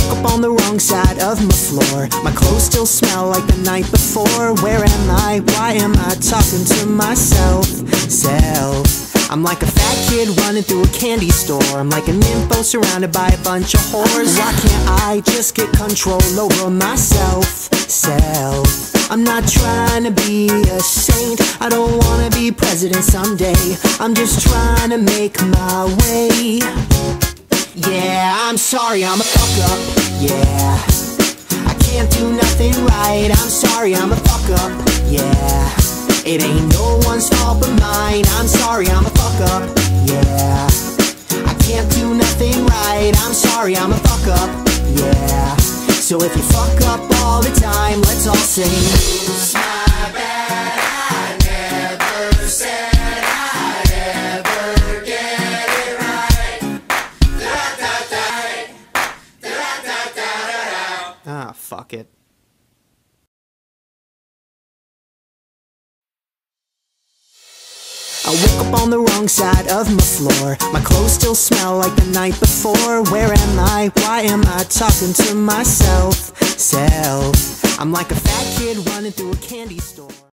woke up on the wrong side of my floor. My clothes still smell like the night before. Where am I? Why am I talking to myself? I'm like a fat kid running through a candy store. I'm like an nympho surrounded by a bunch of whores. Why can't I just get control over myself? I'm not trying to be a saint, I don't wanna be president someday. I'm just trying to make my way. Yeah, I'm sorry, I'm a fuck up. Yeah, I can't do nothing right. I'm sorry, I'm a fuck up. Yeah, it ain't no one's fault but mine. I'm sorry, I'm a fuck up. Yeah, I can't do nothing right. I'm sorry, I'm a fuck up. Yeah, so if you fuck up all the time, let's all sing. It's my bad, I never said I'd ever get it right. Ah, fuck it. I woke up on the wrong side of my floor. My clothes still smell like the night before. Where am I? Why am I talking to myself? I'm like a fat kid running through a candy store.